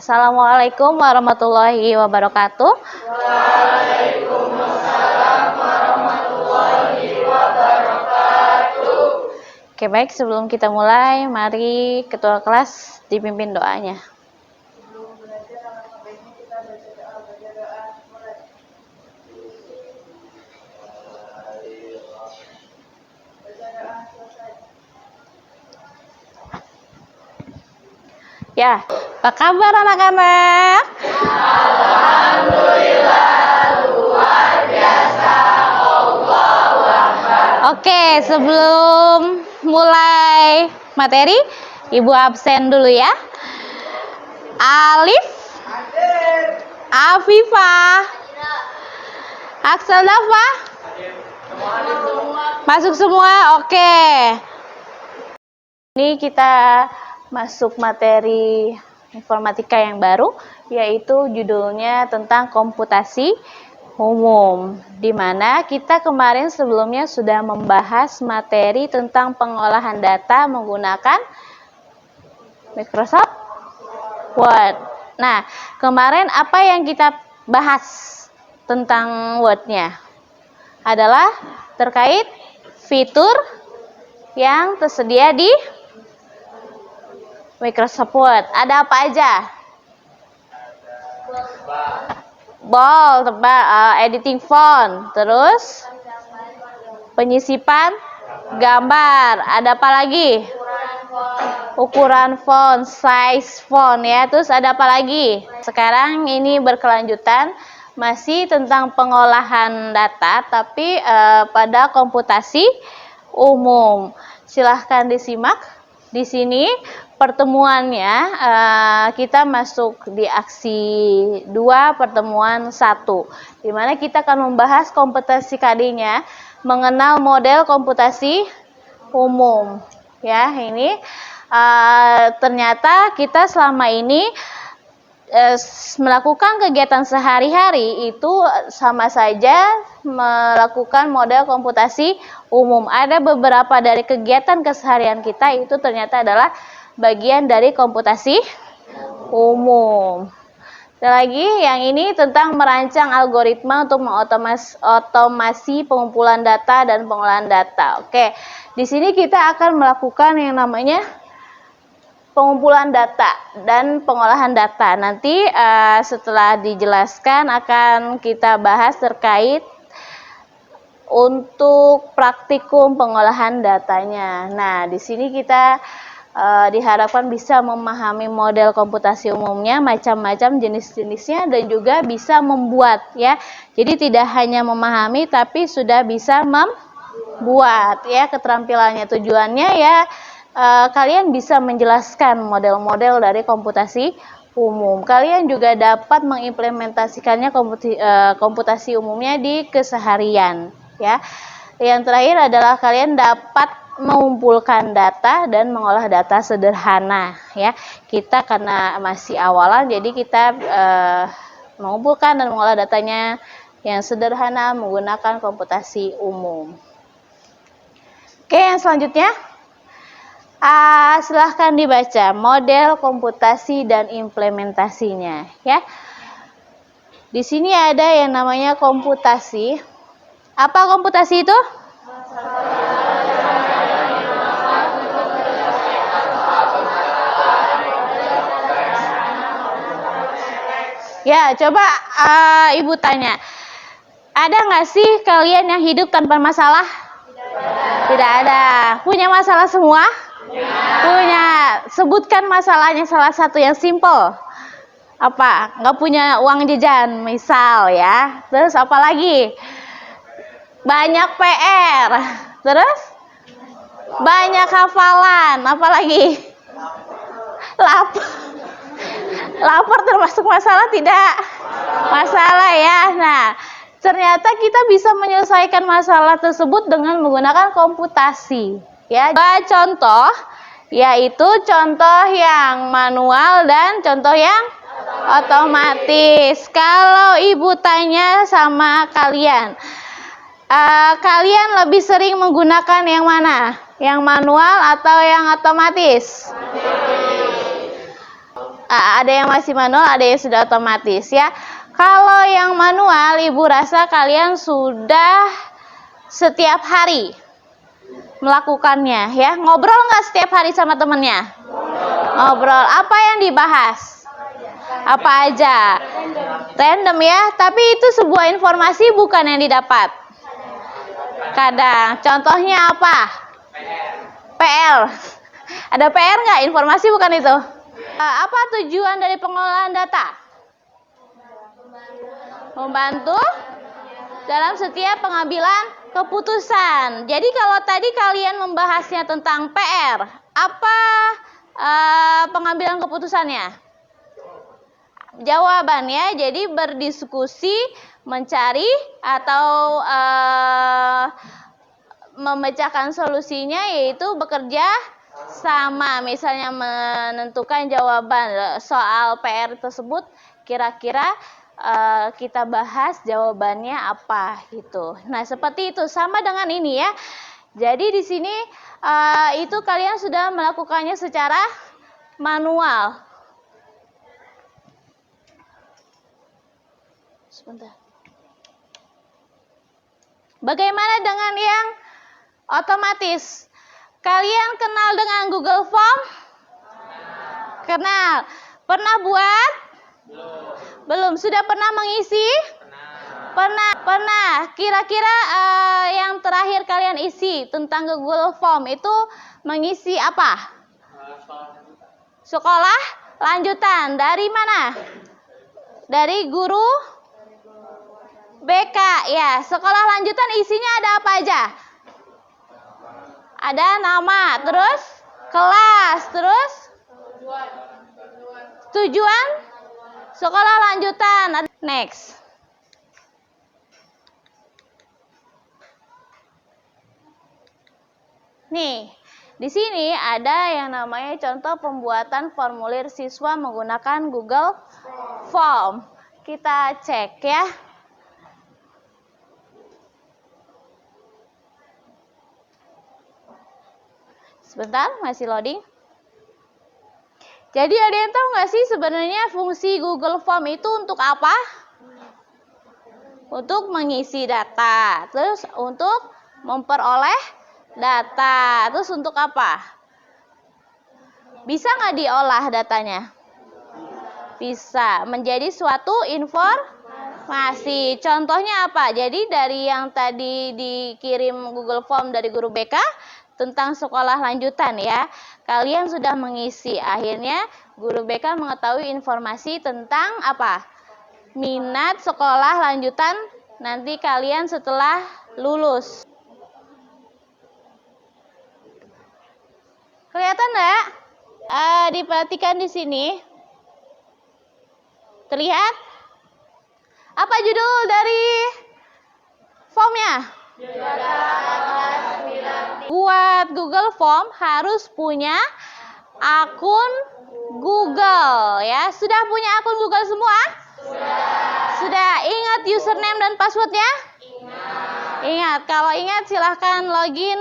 Assalamualaikum warahmatullahi wabarakatuh. Waalaikumsalam warahmatullahi wabarakatuh. Oke, baik, sebelum kita mulai, mari ketua kelas dipimpin doanya. Sebelum belajar, alangkah baiknya kita baca doa. Mulai. Baca doa selesai. Ya, apa kabar anak-anak? Alhamdulillah, luar biasa. Allahu Akbar. Oke, sebelum mulai materi, Ibu absen dulu ya. Alif, Afifah, Aksaldafa, masuk semua. Oke. Ini kita masuk materi informatika yang baru, yaitu judulnya tentang komputasi umum, di mana kita kemarin sebelumnya sudah membahas materi tentang pengolahan data menggunakan Microsoft Word. Nah, kemarin apa yang kita bahas tentang Word-nya adalah terkait fitur yang tersedia di Microsoft Word. Ada apa aja? Bold, editing font, terus penyisipan gambar. Ada apa lagi? Ukuran font, size font ya. Terus ada apa lagi? Sekarang ini berkelanjutan masih tentang pengolahan data, tapi pada komputasi umum. Silahkan disimak. Di sini pertemuannya kita masuk di aksi 2 pertemuan 1, di mana kita akan membahas kompetensi KD-nya mengenal model komputasi umum. Ya, ini ternyata kita selama ini melakukan kegiatan sehari-hari itu sama saja melakukan model komputasi umum. Ada beberapa dari kegiatan keseharian kita itu ternyata adalah bagian dari komputasi umum. Dan lagi yang ini tentang merancang algoritma untuk mengotomasi pengumpulan data dan pengolahan data. Oke, di sini kita akan melakukan yang namanya pengumpulan data dan pengolahan data. Nanti setelah dijelaskan akan kita bahas terkait untuk praktikum pengolahan datanya. Nah, di sini kita diharapkan bisa memahami model komputasi umumnya, macam-macam jenis-jenisnya, dan juga bisa membuat ya. Jadi tidak hanya memahami tapi sudah bisa membuat ya keterampilannya. Tujuannya ya kalian bisa menjelaskan model-model dari komputasi umum. Kalian juga dapat mengimplementasikannya komputasi umumnya di keseharian ya. Yang terakhir adalah kalian dapat mengumpulkan data dan mengolah data sederhana ya. Kita karena masih awalan, jadi kita mengumpulkan dan mengolah datanya yang sederhana menggunakan komputasi umum. Oke, yang selanjutnya silahkan dibaca model komputasi dan implementasinya ya. Di sini ada yang namanya komputasi. Apa komputasi itu? Ya, coba Ibu tanya, ada nggak sih kalian yang hidup tanpa masalah? Tidak ada. Punya masalah semua? Punya. Sebutkan masalahnya salah satu yang simple. Apa? Nggak punya uang jajan, misal ya. Terus apa lagi? Banyak PR. Terus? Banyak hafalan. Apa lagi? Lapar termasuk masalah tidak? Masalah ya. Nah, ternyata kita bisa menyelesaikan masalah tersebut dengan menggunakan komputasi. Ya, contoh yaitu contoh yang manual dan contoh yang otomatis. Kalau Ibu tanya sama kalian, kalian lebih sering menggunakan yang mana? Yang manual atau yang otomatis? Ada yang masih manual, ada yang sudah otomatis ya. Kalau yang manual, Ibu rasa kalian sudah setiap hari melakukannya ya. Ngobrol nggak setiap hari sama temennya? Ngobrol. Apa yang dibahas? Apa aja? Random ya. Tapi itu sebuah informasi bukan yang didapat. Kadang. Contohnya apa? PR. Ada PR nggak? Informasi bukan itu. Apa tujuan dari pengolahan data? Membantu dalam setiap pengambilan keputusan. Jadi kalau tadi kalian membahasnya tentang PR, apa pengambilan keputusannya? Jawabannya jadi berdiskusi, mencari atau memecahkan solusinya, yaitu bekerja sama. Misalnya menentukan jawaban soal PR tersebut, kira-kira kita bahas jawabannya apa gitu. Nah, seperti itu, sama dengan ini ya. Jadi di sini itu kalian sudah melakukannya secara manual. Sebentar. Bagaimana dengan yang otomatis? Kalian kenal dengan Google Form? Kenal. Pernah buat? Belum. Sudah pernah mengisi? Pernah. Kira-kira yang terakhir kalian isi tentang Google Form itu mengisi apa? Sekolah lanjutan. Dari mana? Dari guru BK ya. Sekolah lanjutan isinya ada apa aja? Ada nama, terus kelas, terus tujuan sekolah lanjutan. Next. Nih, di sini ada yang namanya contoh pembuatan formulir siswa menggunakan Google Form. Kita cek ya. Sebentar, masih loading. Jadi ada yang tahu nggak sih sebenarnya fungsi Google Form itu untuk apa? Untuk mengisi data, terus untuk memperoleh data, terus untuk apa? Bisa nggak diolah datanya? Bisa, menjadi suatu informasi. Contohnya apa? Jadi dari yang tadi dikirim Google Form dari guru BK, tentang sekolah lanjutan ya, kalian sudah mengisi. Akhirnya guru BK mengetahui informasi tentang apa? Minat sekolah lanjutan nanti kalian setelah lulus. Kelihatan nggak? Diperhatikan di sini. Terlihat? Apa judul dari formnya? Buat Google Form harus punya akun Google ya. Sudah punya akun Google semua? Sudah. Ingat username dan passwordnya? Ingat. Kalau ingat silahkan login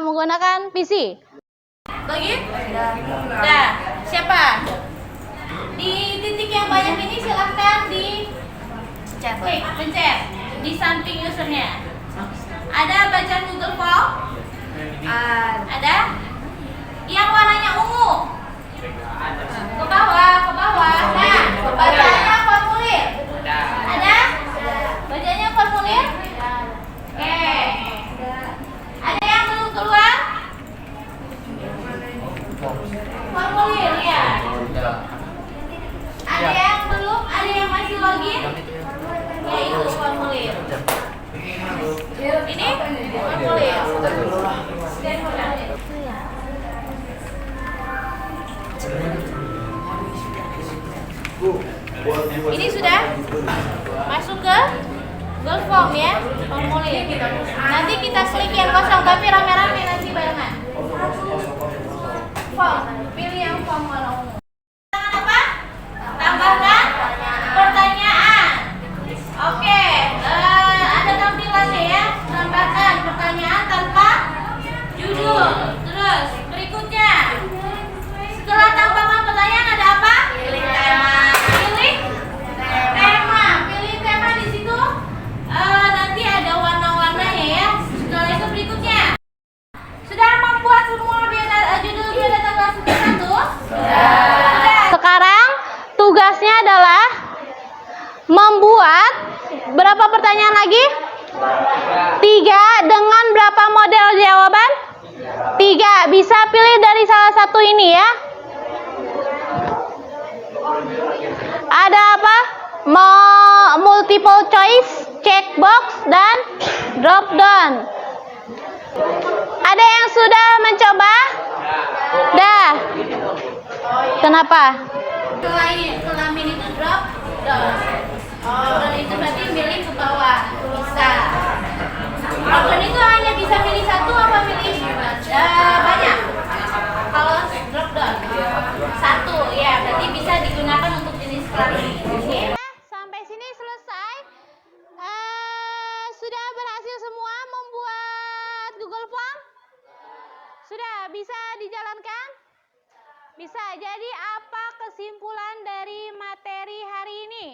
menggunakan PC. Login? Sudah. Siapa? Di titik yang banyak ini silahkan di klik, pencet di samping usernya. Ada bacaan Google Form? Ada? Yang warnanya ungu? Ke bawah. Nah, bacaannya formulir. Ada? Bacaannya formulir? Oke. Ada yang belum keluar? Formulir ya. Ada yang belum? Ada yang masih login? Ya itu formulir. Ini formulir. Ini sudah masuk ke Google Form ya, formulir. Nanti kita klik yang kosong, tapi rame-rame nanti barengan. Form, pilih yang form warna ungu. Apa? Tambahkan pertanyaan. Oke, ada tampilannya ya. Tambahkan pertanyaan tanpa judul. Terus berikutnya, setelah tambahkan pertanyaan ada apa? sudah satu? Sudah. Sekarang tugasnya adalah membuat berapa pertanyaan lagi? 3 dengan berapa model jawaban? 3. Bisa pilih dari salah satu ini ya. Ada apa? Multiple choice, checkbox, dan drop down. Ada yang sudah mencoba? Dah. Kenapa? Selain itu drop down. Dan itu berarti milih ke bawah. Bisa. Drop down itu hanya bisa milih satu apa milih banyak? Kalau drop down satu ya, berarti bisa digunakan untuk jenis kelas. Sampai sini selesai. Sudah berhasil semua membuat Google Form? Sudah bisa dijalankan? Bisa. Jadi apa kesimpulan dari materi hari ini?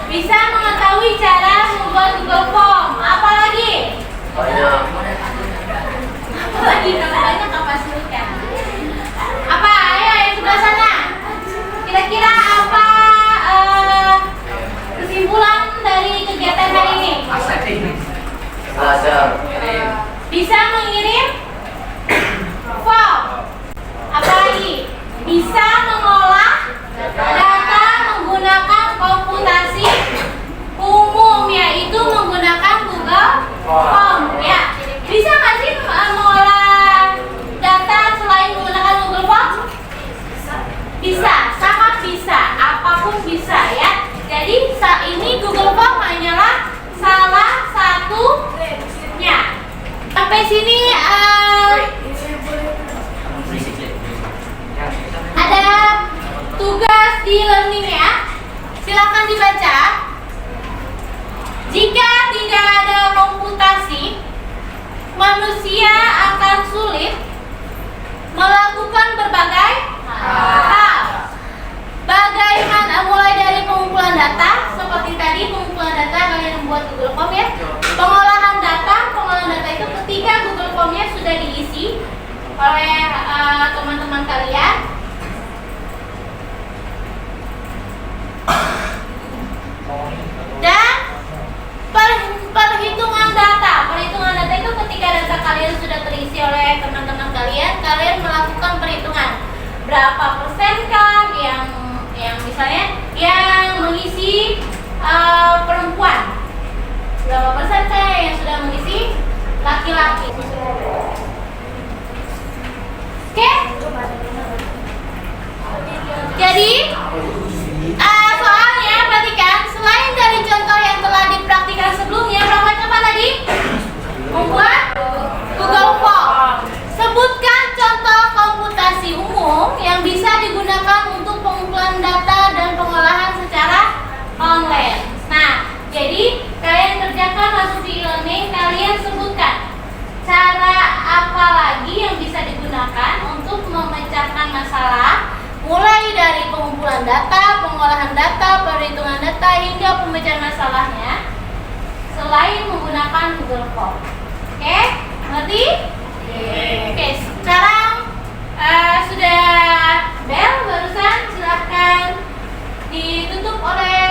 Bisa mengetahui cara membuat Google Form. Apa lagi? Apa lagi? Kalau banyak apa sulitan? Apa? Ayo yang sebelah sana. Kira-kira apa kesimpulan dari kegiatan hari ini? Bisa mengirim form. Apa lagi? Bisa mengolah data menggunakan komputasi umum, yaitu menggunakan Google Form ya. Bisa nggak sih mengolah data selain menggunakan Google Form? Bisa, sangat bisa, apapun bisa ya. Jadi saat ini Google Form hanyalah salah satunya. Sampai sini ada tugas di learning ya. Silakan dibaca. Jika tidak ada komputasi, manusia akan sulit melakukan berbagai hal. Bagaimana? Mulai dari pengumpulan data, seperti tadi pengumpulan data kalian membuat Google Form ya. Pengolahan data itu ketika Google Form-nya sudah diisi oleh teman-teman kalian. Dan perhitungan data itu ketika data kalian sudah terisi oleh teman-teman kalian, kalian melakukan perhitungan berapa persenkah yang misalnya yang mengisi perempuan, berapa persenkah yang sudah mengisi laki-laki. Oke? Jadi soalnya perhatikan, selain dari contoh yang telah dipraktikkan sebelumnya, praktek apa tadi? Membuat Google Form. Sebutkan contoh komputasi umum yang bisa digunakan untuk pengumpulan data dan pengolahan secara online. Nah, jadi kalian kerjakan masuk di e-learning, kalian sebutkan cara apa lagi yang bisa digunakan untuk memecahkan masalah, mulai dari pengumpulan data, pengolahan data, perhitungan data, hingga pemecahan masalahnya selain menggunakan Google Form. Oke? Ngerti? Oke, sekarang sudah bel barusan, silahkan ditutup oleh